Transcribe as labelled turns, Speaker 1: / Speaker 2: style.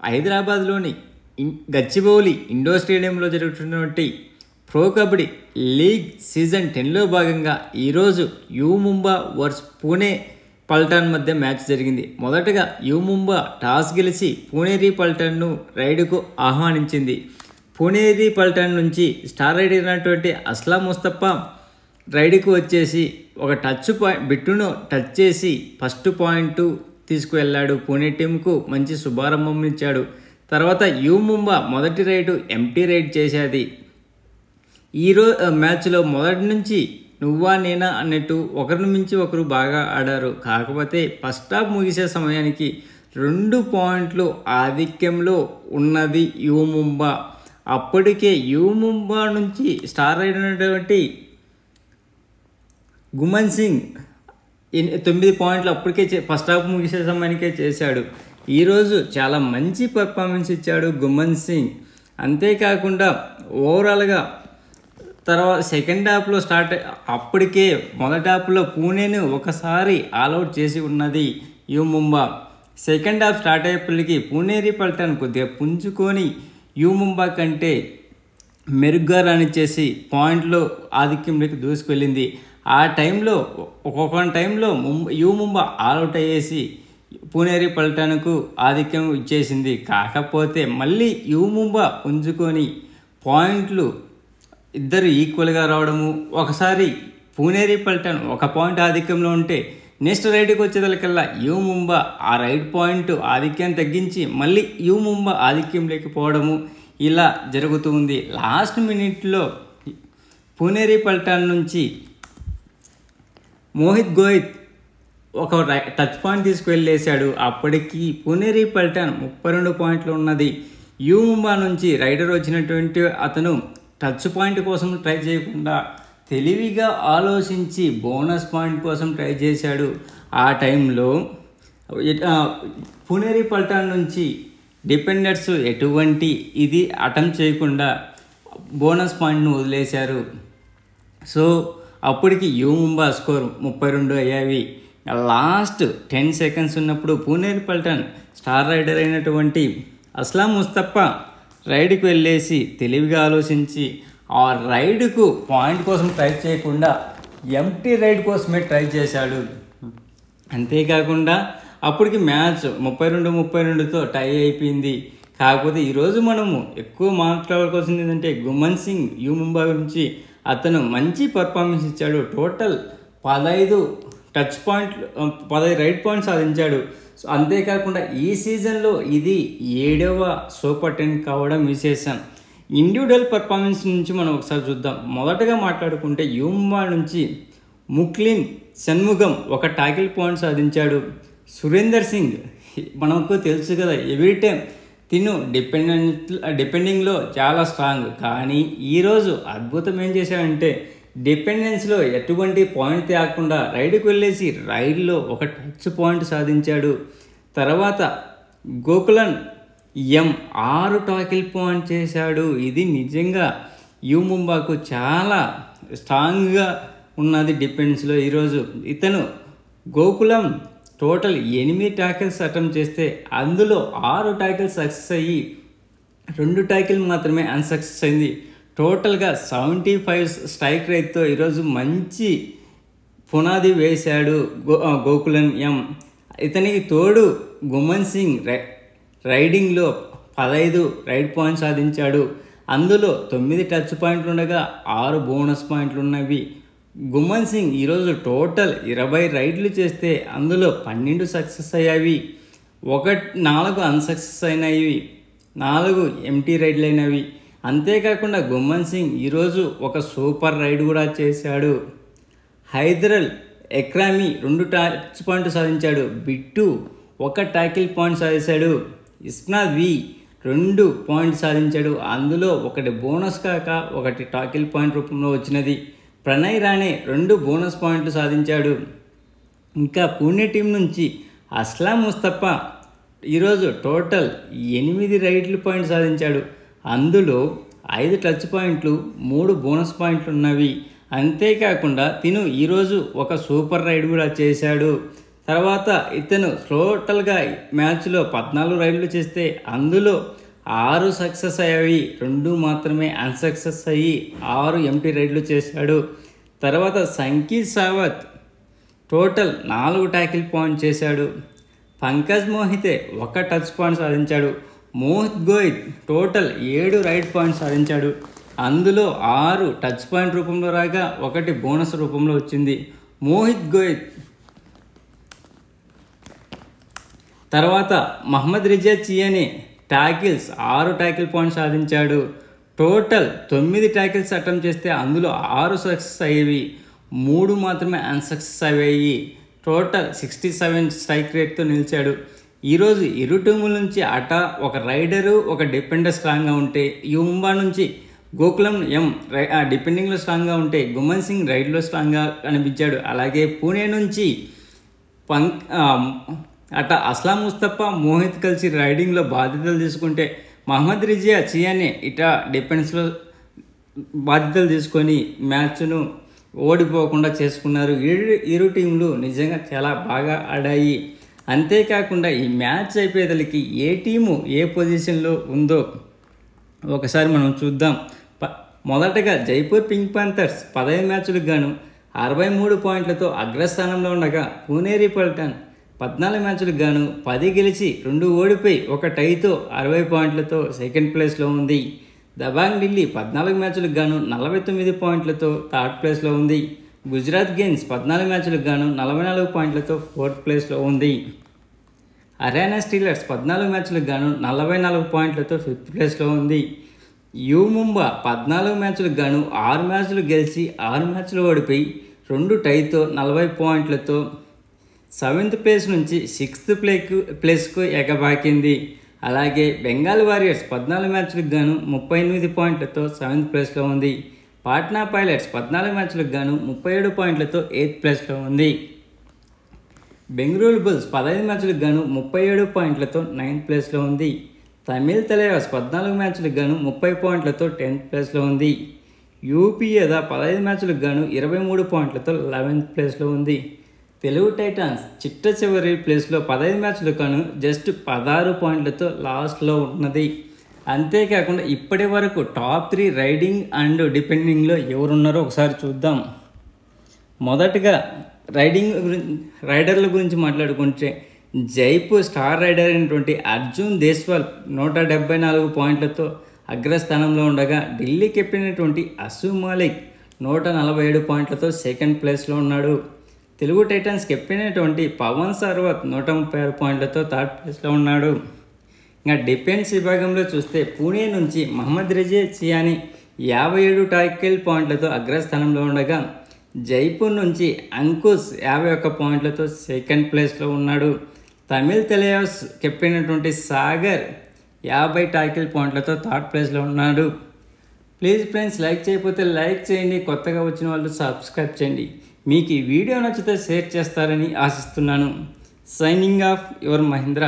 Speaker 1: హైదరాబాద్లోని గచ్చిబౌలి ఇండోర్ స్టేడియంలో జరుగుతున్నటువంటి ప్రో కబడ్డీ లీగ్ సీజన్ 10లో భాగంగా ఈరోజు యూ ముంబా వర్సెస్ పూణే పల్టాన్ మధ్య మ్యాచ్ జరిగింది. మొదటగా యూ ముంబా టాస్ గెలిచి పుణేరి పల్టాన్ను రైడుకు ఆహ్వానించింది. పుణేరి పల్టాన్ నుంచి స్టార్ రైడర్ అయినటువంటి అస్లాం ముస్తఫా రైడ్కు వచ్చేసి ఒక బిట్టును టచ్ చేసి ఫస్ట్ పాయింట్ తీసుకువెళ్ళాడు. పుణే టీంకు మంచి శుభారంభం ఇచ్చాడు. తర్వాత యూ ముంబా మొదటి రైడు ఎంటీ రైడ్ చేసేది. ఈరోజు మ్యాచ్లో మొదటి నుంచి నువ్వా నేనా అన్నట్టు ఒకరిని మించి ఒకరు బాగా ఆడారు. కాకపోతే ఫస్ట్ హాఫ్ ముగిసే సమయానికి 2 పాయింట్లు ఆధిక్యంలో ఉన్నది యూ ముంబా. అప్పటికే యూ ముంబా నుంచి స్టార్ అయినటువంటి గుమన్ సింగ్ 9 పాయింట్లు అప్పటికే ఫస్ట్ హాఫ్ ముగిసే సమయానికే చేశాడు. ఈరోజు చాలా మంచి పర్ఫార్మెన్స్ ఇచ్చాడు గుమన్ సింగ్. అంతేకాకుండా ఓవరాల్గా తర్వాత సెకండ్ హాఫ్లో అప్పటికే మొదటి హాఫ్లో పూణేను ఒకసారి ఆల్అవుట్ చేసి ఉన్నది U Mumba. Second half start అయ్యేప్పటికీ పుణేరి పల్టాన్ కొద్దిగా పుంజుకొని యూ ముంబా కంటే మెరుగ్గా రానిచ్చేసి పాయింట్లో ఆధిక్యంలోకి దూసుకెళ్ళింది. ఆ టైంలో ఒక్కొక్క టైంలో యూ ముంబా ఆల్అవుట్ అయ్యేసి పుణేరి పల్టాన్కు ఆధిక్యం ఇచ్చేసింది. కాకపోతే మళ్ళీ యూ ముంబా పుంజుకొని పాయింట్లు ఇద్దరు ఈక్వల్గా రావడము, ఒకసారి పుణేరి పల్టాన్ 1 పాయింట్ ఆధిక్యంలో ఉంటే నెక్స్ట్ రైడ్కి వచ్చేదలకల్లా యూ ముంబా ఆ రైడ్ పాయింట్ ఆధిక్యాన్ని తగ్గించి మళ్ళీ యూ ముంబా ఆధిక్యం లేకపోవడము ఇలా జరుగుతూ ఉంది. లాస్ట్ మినిట్లో పుణేరి పల్టాన్ నుంచి మోహిత్ గోయత్ ఒక టచ్ పాయింట్ తీసుకువెళ్ళేశాడు. అప్పటికి పుణేరి పల్టాన్ 32 పాయింట్లు ఉన్నది. యూ ముంబా నుంచి రైడర్ వచ్చినటువంటి అతను టచ్ పాయింట్ కోసం ట్రై చేయకుండా తెలివిగా ఆలోచించి బోనస్ పాయింట్ కోసం ట్రై చేశాడు. ఆ టైంలో పుణేరి పల్టాన్ నుంచి డిపెండర్స్ ఎటువంటి ఇది అటెంప్ట్ చేయకుండా బోనస్ పాయింట్ను వదిలేశారు. సో అప్పటికి యూ ముంబా స్కోర్ 32 అయ్యావి. లాస్ట్ 10 సెకండ్స్ ఉన్నప్పుడు పుణేరి పల్టాన్ స్టార్ రైడర్ అయినటువంటి అస్లాం ముస్తఫా రైడ్కి వెళ్ళేసి తెలివిగా ఆలోచించి ఆ రైడ్కు పాయింట్ కోసం ట్రై చేయకుండా ఎంటీ రైడ్ కోసమే ట్రై చేశాడు. అంతేకాకుండా అప్పటికి మ్యాచ్ 32-32తో టై అయిపోయింది. కాకపోతే ఈరోజు మనము ఎక్కువ మాట్లాడుకోవాల్సింది ఏంటంటే గుమన్ సింగ్ యూ ముంబా గురించి. అతను మంచి పర్ఫార్మెన్స్ ఇచ్చాడు. టోటల్ 15 టచ్ పాయింట్లు 15 రైడ్ పాయింట్స్ సాధించాడు. అంతేకాకుండా ఈ సీజన్లో ఇది 7వ సూపర్ 10 కావడం విశేషం. ఇండివిజువల్ పర్ఫార్మెన్స్ నుంచి మనం ఒకసారి చూద్దాం. మొదటగా మాట్లాడుకుంటే యూ ముంబా నుంచి ముక్లిన్ షణ్ముగం 1 టాకిల్ పాయింట్ సాధించాడు. సురేందర్ సింగ్ మనకు తెలుసు కదా, ఎవ్రీ టైం తిను డిపెండింగ్లో చాలా స్ట్రాంగ్. కానీ ఈరోజు అద్భుతం ఏం చేశాడంటే డిపెండెన్స్లో ఎటువంటి పాయింట్ తేకుండా రైడ్కి వెళ్ళేసి రైడ్లో 1 టచ్ పాయింట్ సాధించాడు. తర్వాత గోకులన్ 6 టాకిల్ పాయింట్ చేశాడు. ఇది నిజంగా యూ ముంబాకు చాలా స్ట్రాంగ్గా ఉన్నది డిఫెన్స్లో. ఈరోజు ఇతను గోకులం టోటల్ 8 టాకిల్స్ అటెంప్ట్ చేస్తే అందులో 6 టాకిల్స్ సక్సెస్ అయ్యి 2 టాకిల్ మాత్రమే అన్సక్సెస్ అయింది. టోటల్గా 75 స్ట్రైక్ రేట్తో ఈరోజు మంచి పునాది వేశాడు గోకులన్ ఇతనికి తోడు గుమన్ సింగ్ రైడింగ్లో 15 రైడ్ పాయింట్స్ సాధించాడు. అందులో 9 టచ్ పాయింట్లు ఉండగా 6 బోనస్ పాయింట్లు ఉన్నవి. గుమన్ సింగ్ ఈరోజు టోటల్ 20 రైడ్లు చేస్తే అందులో 12 సక్సెస్ అయ్యావి, 4 అన్సక్సెస్ అయినవి, 4 ఎంటీ రైడ్లు అయినవి. అంతేకాకుండా గుమన్ సింగ్ ఈరోజు ఒక సూపర్ రైడ్ కూడా చేశాడు. హైదరల్ ఎక్రామీ 2 టచ్ పాయింట్ సాధించాడు. బిట్టు 1 టాకిల్ పాయింట్ సాధించాడు. ఇస్నాద్ 2 పాయింట్ సాధించాడు. అందులో 1 బోనస్ కాక 1 టాకిల్ పాయింట్ రూపంలో వచ్చినది. ప్రణయ్ రాణే 2 బోనస్ పాయింట్లు సాధించాడు. ఇంకా పుణే టీం నుంచి అస్లాం ముస్తఫా ఈరోజు టోటల్ 8 రైడ్లు పాయింట్ సాధించాడు. అందులో 5 టచ్ పాయింట్లు, 3 బోనస్ పాయింట్లు ఉన్నవి. అంతేకాకుండా తిను ఈరోజు ఒక సూపర్ రైడ్ కూడా చేశాడు. తర్వాత ఇతను టోటల్గా మ్యాచ్లో 14 రైడ్లు చేస్తే అందులో 6 సక్సెస్ అయ్యాయి, 2 మాత్రమే అన్సక్సెస్ అయ్యి 6 ఎంటీ రైడ్లు చేశాడు. తర్వాత సంకీ సావత్ టోటల్ 4 ట్యాకిల్ పాయింట్ చేశాడు. పంకజ్ మోహితే 1 టచ్ పాయింట్ సాధించాడు. Mohit Goyat total 7 ride point సాధించాడు. అందులో 6 టచ్ పాయింట్ రూపంలో రాగా 1 బోనస్ రూపంలో వచ్చింది. మోహిత్ గోయత్ తర్వాత Mohammad Reza Chiyaneh tackles 6 tackle point సాధించాడు. టోటల్ 9 ట్యాకిల్స్ అటెంప్ట్ చేస్తే అందులో 6 సక్సెస్ అయ్యేవి, 3 మాత్రమే అన్సక్సెస్ అయ్యాయి. టోటల్ 67 స్ట్రైక్ రేట్తో నిలిచాడు. ఈరోజు ఇరు టీముల నుంచి ఒక రైడరు ఒక డిఫెండర్ స్ట్రాంగ్గా ఉంటే, యూ ముంబా నుంచి గోకులం ఎం డిఫెండింగ్లో స్ట్రాంగ్గా ఉంటే, గుమన్ సింగ్ రైడ్లో స్ట్రాంగ్గా కనిపించాడు. అలాగే పూణే నుంచి అస్లాం ముస్తఫా మోహిత్ కలిసి రైడింగ్లో బాధ్యతలు తీసుకుంటే, మహమ్మద్ రిజియా చియాని డిఫెన్స్లో బాధ్యతలు తీసుకొని మ్యాచ్ను ఓడిపోకుండా చేసుకున్నారు. ఇరు టీంలు నిజంగా చాలా బాగా ఆడాయి. అంతేకాకుండా ఈ మ్యాచ్ అయిపోయేదలికి ఏ టీము ఏ పొజిషన్లో ఉందో ఒకసారి మనం చూద్దాం. మొదటగా జైపూర్ పింక్ పాంథర్స్ 15 మ్యాచ్లకు గాను 63 పాయింట్లతో అగ్రస్థానంలో ఉండగా, పూణేరి పల్టన్ 14 మ్యాచ్లకు గాను 10 గెలిచి 2 ఓడిపోయి 1 టైతో 60 పాయింట్లతో సెకండ్ ప్లేస్లో ఉంది. దబాంగ్ ఢిల్లీ 14 మ్యాచ్లకు గాను 49 పాయింట్లతో థర్డ్ ప్లేస్లో ఉంది. గుజరాత్ గెయిన్స్ 14 మ్యాచ్లకు గాను 44 పాయింట్లతో ఫోర్త్ ప్లేస్లో ఉంది. హర్యానా స్టీలర్స్ 14 మ్యాచ్లకు గాను 44 పాయింట్లతో ఫిఫ్త్ ప్లేస్లో ఉంది. యూ ముంబా 14 మ్యాచ్లకు గాను 6 మ్యాచ్లు గెలిచి 6 మ్యాచ్లు ఓడిపోయి 2 టైతో 40 పాయింట్లతో 7th ప్లేస్ నుంచి 6th ప్లేస్కు ఎగబాకింది. అలాగే బెంగాల్ వారియర్స్ 14 మ్యాచ్లకు గాను 38 పాయింట్లతో 7th ప్లేస్లో ఉంది. పాట్నా పైలట్స్ 14 మ్యాచ్లకు గాను 37 పాయింట్లతో 8th ప్లేస్లో ఉంది. బెంగళూరు బుల్స్ 15 మ్యాచ్లకు గాను 37 పాయింట్లతో 9th ప్లేస్లో ఉంది. తమిళ్ తలైవాస్ 14 మ్యాచ్లకు గాను 30 పాయింట్లతో 10th ప్లేస్లో ఉంది. యూపీఏదా 15 మ్యాచ్లకు గాను 23 పాయింట్లతో 11th ప్లేస్లో ఉంది. తెలుగు టైటాన్స్ చిట్ట చివరి ప్లేస్లో 15 మ్యాచ్లకు గాను జస్ట్ 16 పాయింట్లతో లాస్ట్లో ఉన్నది. అంతేకాకుండా ఇప్పటి వరకు టాప్ 3 రైడింగ్ అండ్ డిపెండింగ్లో ఎవరున్నారో ఒకసారి చూద్దాం. మొదటగా రైడర్ల గురించి మాట్లాడుకుంటే, జైపూర్ స్టార్ రైడర్ అయినటువంటి అర్జున్ దేశ్వాల్ 174 పాయింట్లతో అగ్రస్థానంలో ఉండగా, ఢిల్లీ కెప్టెన్ అయినటువంటి అసు మాలిక్ 147 పాయింట్లతో సెకండ్ ప్లేస్లో ఉన్నాడు. తెలుగు టైటన్స్ కెప్టెన్ అయినటువంటి పవన్ సర్వత్ 136 పాయింట్లతో థర్డ్ ప్లేస్లో ఉన్నాడు. ఇంకా డిఫెన్స్ విభాగంలో చూస్తే పూణే నుంచి మహమ్మద్ రిజా చియాని 57 ట్యాకిల్ పాయింట్లతో అగ్రస్థానంలో ఉండగా, జైపూర్ నుంచి అంకుష్ 51 పాయింట్లతో సెకండ్ ప్లేస్లో ఉన్నాడు. తమిళ్ తలైవాస్ కెప్టెన్ అయినటువంటి సాగర్ 50 ట్యాకిల్ పాయింట్లతో థర్డ్ ప్లేస్లో ఉన్నాడు. ప్లీజ్ ఫ్రెండ్స్, లైక్ చేయకపోతే లైక్ చేయండి, కొత్తగా వచ్చిన వాళ్ళు సబ్స్క్రైబ్ చేయండి. మీకు ఈ వీడియో నచ్చితే షేర్ చేస్తారని ఆశిస్తున్నాను. Signing off your Mahindra.